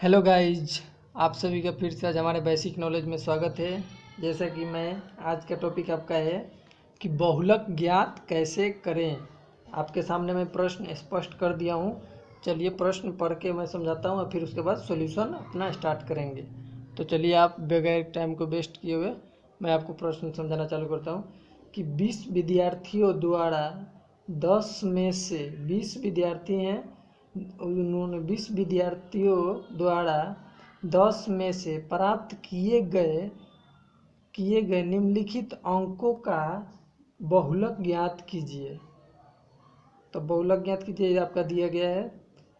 Hello guys, आप सभी का फिर से आज हमारे बेसिक नॉलेज में स्वागत है। जैसा कि मैं आज का टॉपिक आपका है कि बहुलक ज्ञात कैसे करें। आपके सामने मैं प्रश्न स्पष्ट कर दिया हूँ। चलिए प्रश्न पढ़ के मैं समझाता हूँ और फिर उसके बाद सॉल्यूशन अपना स्टार्ट करेंगे। तो चलिए आप बगैर टाइम को वेस्ट किए हुए मैं आपको प्रश्न समझाना चालू करता हूँ कि 20 विद्यार्थियों द्वारा 10 में से 20 विद्यार्थी हैं, उन्होंने 20 विद्यार्थियों द्वारा 10 में से प्राप्त किए गए निम्नलिखित अंकों का बहुलक ज्ञात कीजिए। तो बहुलक ज्ञात कीजिए आपका दिया गया है,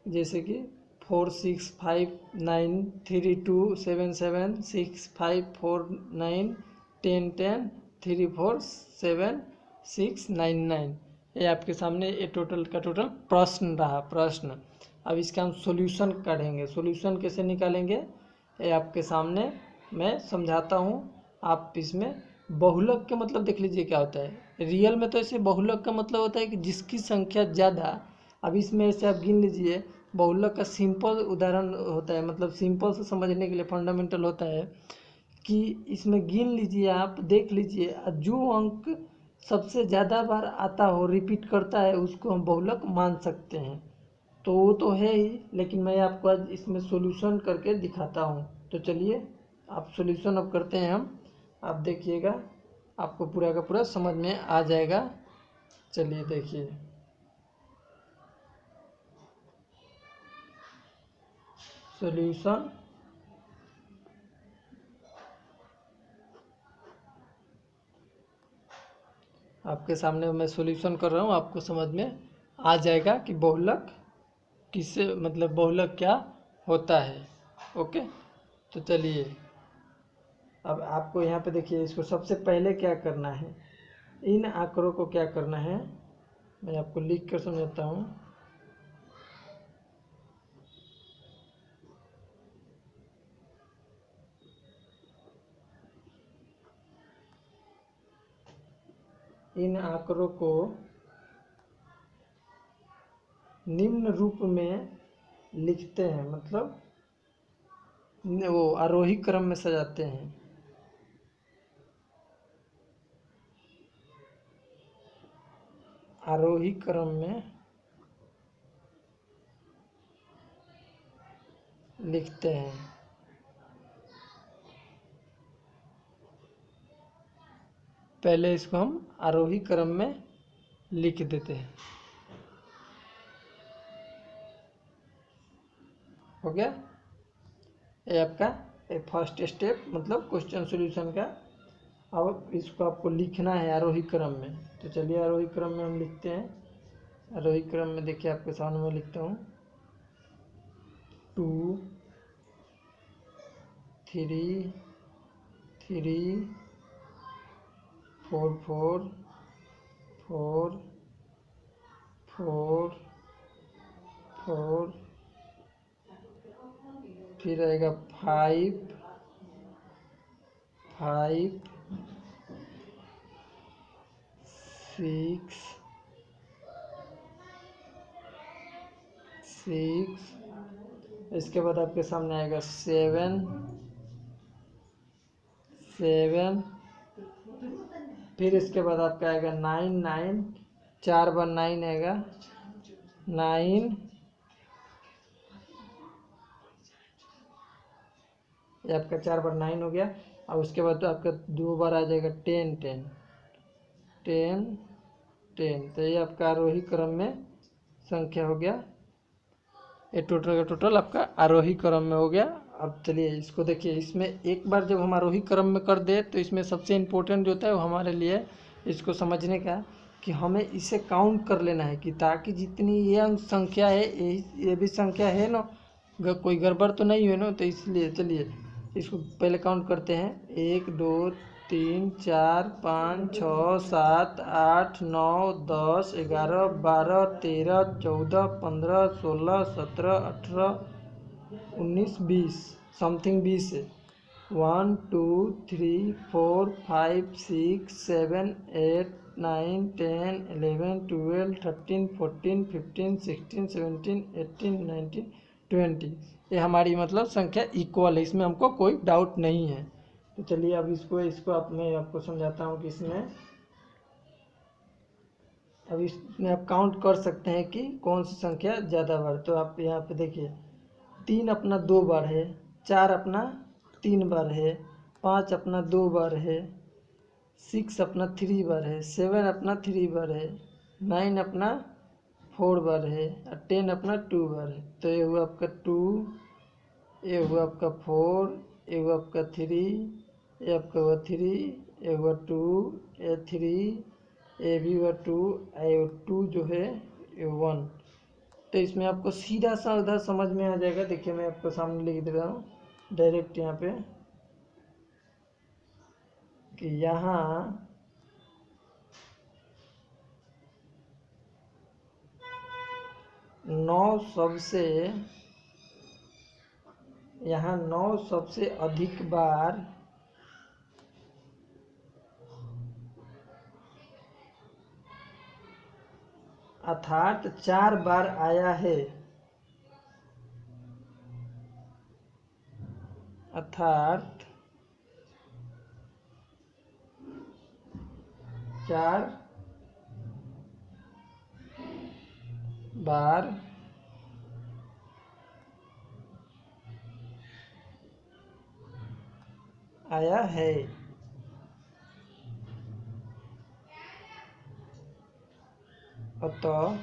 जैसे कि 4 6 5 9 3 2 7 7 6 5 4 9 10 10 3 4 7 6 9 9। ये आपके सामने ये टोटल का टोटल प्रश्न रहा प्रश्न। अब इसका हम सॉल्यूशन काढ़ेंगे। सॉल्यूशन कैसे निकालेंगे ये आपके सामने मैं समझाता हूँ। आप इसमें बहुलक के मतलब देख लीजिए क्या होता है। रियल में तो ऐसे बहुलक का मतलब होता है कि जिसकी संख्या ज़्यादा। अब इसमें ऐसे आप गिन लीजिए, बहुलक का सिंपल उदाहरण होता है, मतलब सिंपल से समझने के लिए फंडामेंटल होता है कि इसमें गिन लीजिए, आप देख लीजिए, जो अंक सबसे ज़्यादा बार आता हो, रिपीट करता है, उसको हम बहुलक मान सकते हैं। तो वो तो है ही, लेकिन मैं आपको आज इसमें सॉल्यूशन करके दिखाता हूँ। तो चलिए आप सॉल्यूशन अब करते हैं हम। आप देखिएगा, आपको पूरा का पूरा समझ में आ जाएगा। चलिए देखिए, सॉल्यूशन आपके सामने मैं सॉल्यूशन कर रहा हूँ, आपको समझ में आ जाएगा कि बहुलक किससे मतलब बहुलक क्या होता है। ओके, तो चलिए अब आपको यहाँ पे देखिए, इसको सबसे पहले क्या करना है, इन आंकड़ों को क्या करना है मैं आपको लिख कर समझाता हूँ। इन आंकड़ों को निम्न रूप में लिखते हैं, मतलब वो आरोही क्रम में सजाते हैं। आरोही क्रम में लिखते हैं। पहले इसको हम आरोही क्रम में लिख देते हैं। हो गया ये आपका फर्स्ट स्टेप, मतलब क्वेश्चन सॉल्यूशन का। अब इसको आपको लिखना है आरोही क्रम में। तो चलिए आरोही क्रम में हम लिखते हैं। आरोही क्रम में देखिए आपके सामने मैं लिखता हूँ 2 3 3 4 4 4 4 4, फिर आएगा 5 5 6 6, इसके बाद आपके सामने आएगा 7 7, फिर इसके बाद आपका आएगा 9 9, 4 बार 9 आएगा 9, ये आपका 4 बार 9 हो गया। और उसके बाद तो आपका 2 बार आ जाएगा 10 10 10 10। तो ये आपका आरोही क्रम में संख्या हो गया। ये टोटल का टोटल आपका आरोही क्रम में हो गया। अब चलिए इसको देखिए, इसमें एक बार जब हम आरोही क्रम में कर दे तो इसमें सबसे इम्पोर्टेंट जो होता है वो हमारे लिए इसको समझने का कि हमें इसे काउंट कर लेना है, कि ताकि जितनी ये अंक संख्या है ये भी संख्या है ना, कोई गड़बड़ तो नहीं है ना। तो इसलिए चलिए इसको पहले काउंट करते हैं। 1 2 3 4 5 6 7 8 9 10 11 12 13 14 15 16 17 18 19 20, समथिंग 20 है। 1 2 3 4 5 6 7 8 9 10 11 12 13 14 15 16 17 18 19 20। ये हमारी मतलब संख्या इक्वल है, इसमें हमको कोई डाउट नहीं है। तो चलिए अब इसको आप मैं आपको समझाता हूँ कि इसमें अब इसमें आप काउंट कर सकते हैं कि कौन सी संख्या ज़्यादा बार। तो आप यहाँ पे देखिए 3 अपना 2 बार है, 4 अपना 3 बार है, 5 अपना 2 बार है, 6 अपना 3 बार है, 7 अपना 3 बार है, 9 अपना 4 बार है और 10 अपना 2 बार है। तो ये हुआ आपका 2, ये हुआ आपका 4, ये हुआ आपका 3, ये आपका हुआ 3, ये हुआ 2, ये 3, ये भी हुआ 2, ये 2 जो है ये 1। तो इसमें आपको सीधा सा उधर समझ में आ जाएगा। देखिए मैं आपको सामने लिख दे रहा हूँ डायरेक्ट यहाँ पे कि यहाँ 9 सबसे अधिक बार अर्थात 4 बार आया है, अर्थात 4 बार आया है। अतः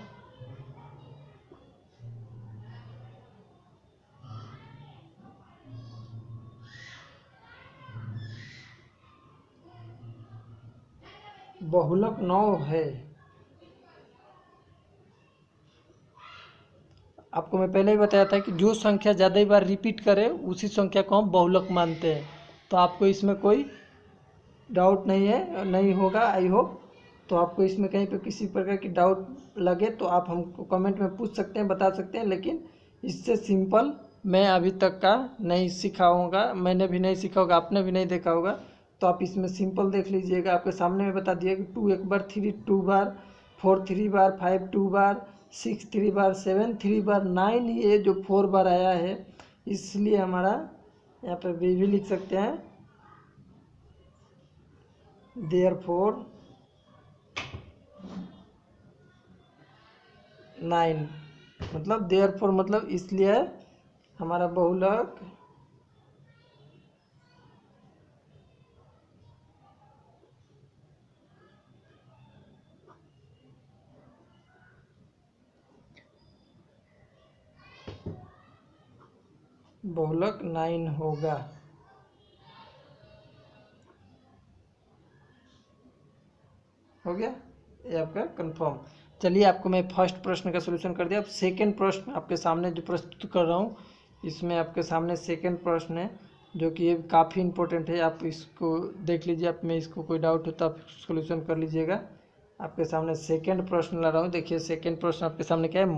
बहुलक 9 है। आपको मैं पहले ही बताया था कि जो संख्या ज़्यादा ही बार रिपीट करे उसी संख्या को हम बहुलक मानते हैं। तो आपको इसमें कोई डाउट नहीं है, नहीं होगा आई होप। तो आपको इसमें कहीं पे किसी प्रकार की डाउट लगे तो आप हमको कमेंट में पूछ सकते हैं, बता सकते हैं। लेकिन इससे सिंपल मैं अभी तक का नहीं सिखाऊंगा, मैंने भी नहीं सीखा होगा, आपने भी नहीं देखा होगा। तो आप इसमें सिंपल देख लीजिएगा, आपके सामने में बता दिया कि 2 एक बार, 3 2 बार, 4 3 बार, 5 2 बार, 6 3 बार, 7 3 बार, 9 ये जो 4 बार आया है। इसलिए हमारा यहाँ पर भी लिख सकते हैं therefore 9 मतलब therefore मतलब इसलिए हमारा बहुलक बहुलक 9 होगा। हो गया ये आपका कंफर्म। चलिए आपको मैं फर्स्ट प्रश्न का सलूशन कर दिया। अब सेकंड प्रश्न आपके सामने जो प्रस्तुत कर रहा हूँ, इसमें आपके सामने सेकंड प्रश्न है जो कि ये काफ़ी इंपॉर्टेंट है। आप इसको देख लीजिए, आप में इसको कोई डाउट हो तो आप सोल्यूशन कर लीजिएगा। आपके सामने सेकंड प्रश्न ला रहा हूँ। देखिए सेकंड प्रश्न आपके सामने क्या है,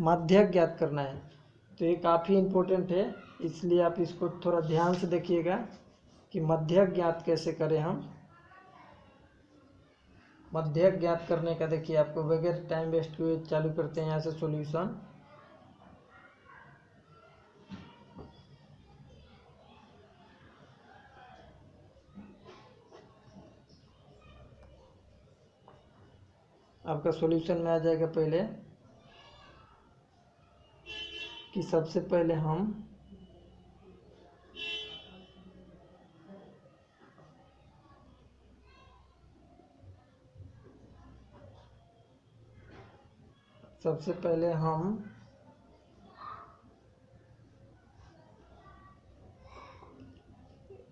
माध्यक ज्ञात करना है। तो ये काफ़ी इंपॉर्टेंट है, इसलिए आप इसको थोड़ा ध्यान से देखिएगा कि माध्यक ज्ञात कैसे करें हम। माध्यक ज्ञात करने का देखिए आपको बगैर टाइम वेस्ट किए चालू करते हैं यहाँ से सॉल्यूशन। आपका सॉल्यूशन में आ जाएगा पहले कि सबसे पहले हम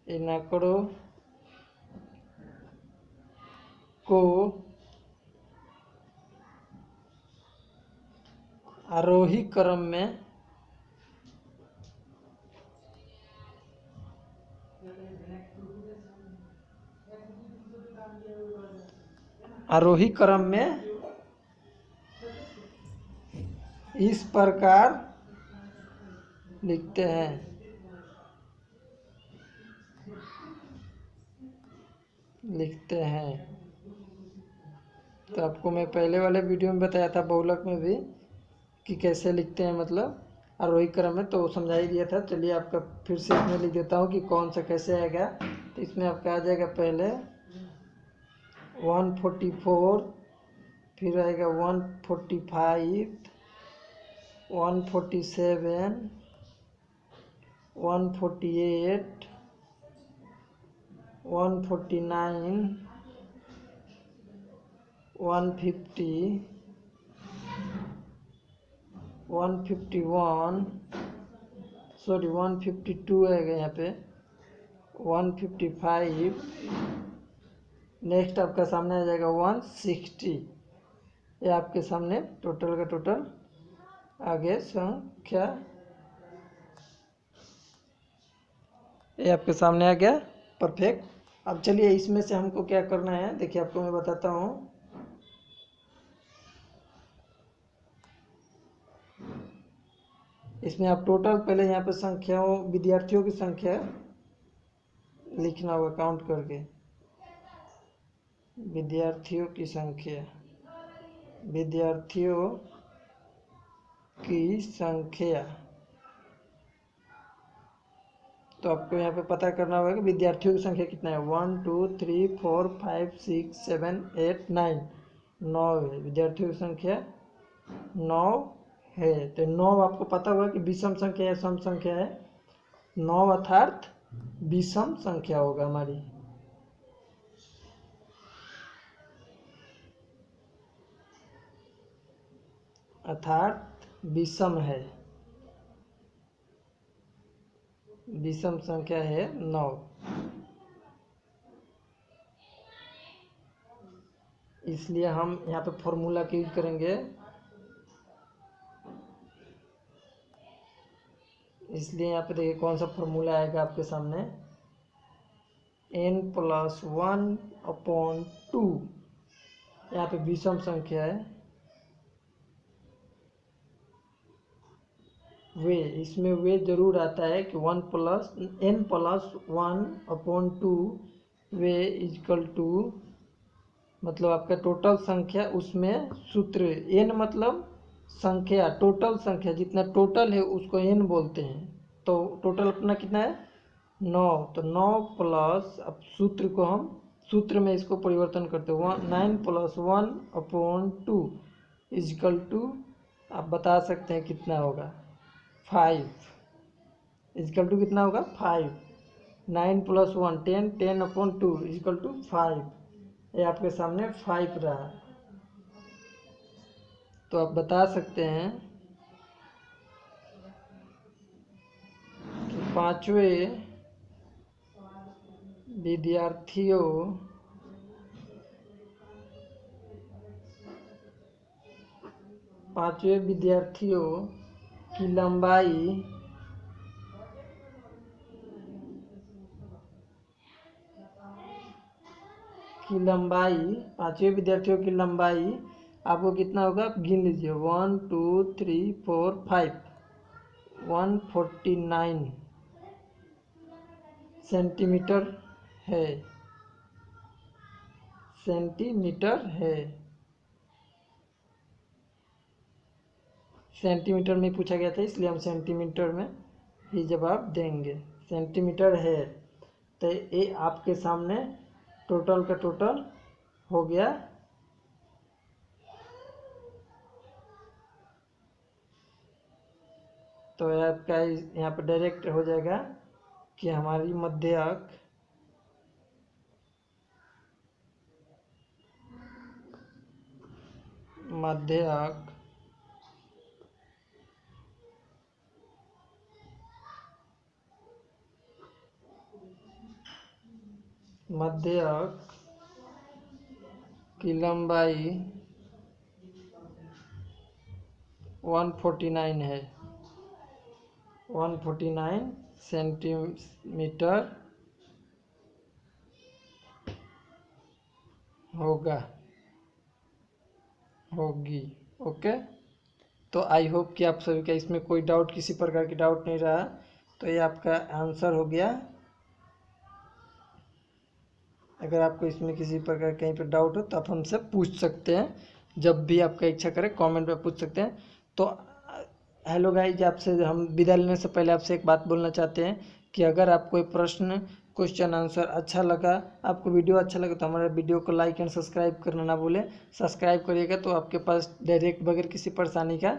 इन आंकड़ों को आरोही क्रम में इस प्रकार लिखते हैं। तो आपको मैं पहले वाले वीडियो में बताया था बहुलक में भी कि कैसे लिखते हैं। मतलब आरोही क्रम है, तो समझा ही दिया था। चलिए आपका फिर से इसमें लिख देता हूँ कि कौन सा कैसे आएगा। तो इसमें आपका आ जाएगा पहले 144, फिर आएगा 145, 147, 148, 149, 150, 151, सॉरी 152 आएगा यहाँ पे, 155, नेक्स्ट आपका सामने आ जाएगा 160। ये आपके सामने टोटल का टोटल आगे संख्या ये आपके सामने आ गया परफेक्ट। अब चलिए इसमें से हमको क्या करना है, देखिए आपको मैं बताता हूँ। इसमें आप टोटल पहले यहाँ पे संख्याओं विद्यार्थियों की संख्या लिखना होगा काउंट करके। विद्यार्थियों की संख्या, विद्यार्थियों की संख्या, तो आपको यहाँ पे पता करना होगा कि विद्यार्थियों की संख्या कितना है। 1 2 3 4 5 6 7 8 9, 9 है विद्यार्थियों की संख्या, 9 है। तो 9 आपको पता होगा कि विषम संख्या है, सम संख्या है। 9 अर्थात विषम संख्या होगा हमारी। अर्थात विषम है, विषम संख्या है 9। इसलिए हम यहाँ पे फॉर्मूला का यूज करेंगे। इसलिए यहाँ पे देखिए कौन सा फॉर्मूला आएगा आपके सामने, n+1/2। यहाँ पे विषम संख्या है, वे, इसमें वे जरूर आता है कि n+1/2 वे इक्वल टू, मतलब आपका टोटल संख्या, उसमें सूत्र n मतलब संख्या, टोटल संख्या जितना टोटल है उसको n बोलते हैं। तो टोटल अपना कितना है 9, तो 9 प्लस, अब सूत्र को हम सूत्र में इसको परिवर्तन करते हैं, 9+1/2 इक्वल टू, आप बता सकते हैं कितना होगा 5, इक्वल टू कितना होगा 5। 9+1 10, 10/2 इक्वल टू 5। ये आपके सामने 5 रहा। तो आप बता सकते हैं कि पांचवें विद्यार्थियों की लंबाई पांचवें विद्यार्थियों की लंबाई आपको कितना होगा, आप गिन लीजिए। 1 2 3 4 5, 149 सेंटीमीटर है, सेंटीमीटर है। सेंटीमीटर में पूछा गया था, इसलिए हम सेंटीमीटर में ही जवाब देंगे, सेंटीमीटर है। तो ये आपके सामने टोटल का टोटल हो गया। तो आपका यहाँ पर डायरेक्ट हो जाएगा कि हमारी मध्यक की लंबाई 149 है, 149 सेंटीमीटर होगी। ओके, तो आई होप कि आप सभी का इसमें कोई डाउट, किसी प्रकार की डाउट नहीं रहा। तो ये आपका आंसर हो गया। अगर आपको इसमें किसी प्रकार कहीं पर डाउट हो तो आप हमसे पूछ सकते हैं, जब भी आपका इच्छा करे कमेंट में पूछ सकते हैं। तो हेलो गाइज, आपसे हम विदा लेने से पहले आपसे एक बात बोलना चाहते हैं कि अगर आप कोई प्रश्न क्वेश्चन आंसर अच्छा लगा, आपको वीडियो अच्छा लगा तो हमारे वीडियो को लाइक एंड सब्सक्राइब करना ना भूलें। सब्सक्राइब करिएगा तो आपके पास डायरेक्ट बगैर किसी परेशानी का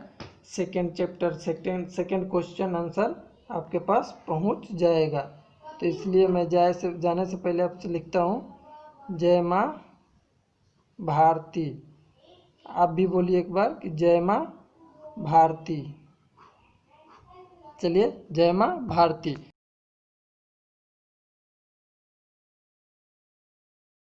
second chapter second question answer आपके पास पहुंच जाएगा। तो इसलिए मैं जाने से पहले आपसे लिखता हूँ जय माँ भारती। आप भी बोलिए एक बार कि जय माँ भारती। चलिए, जय माँ भारती।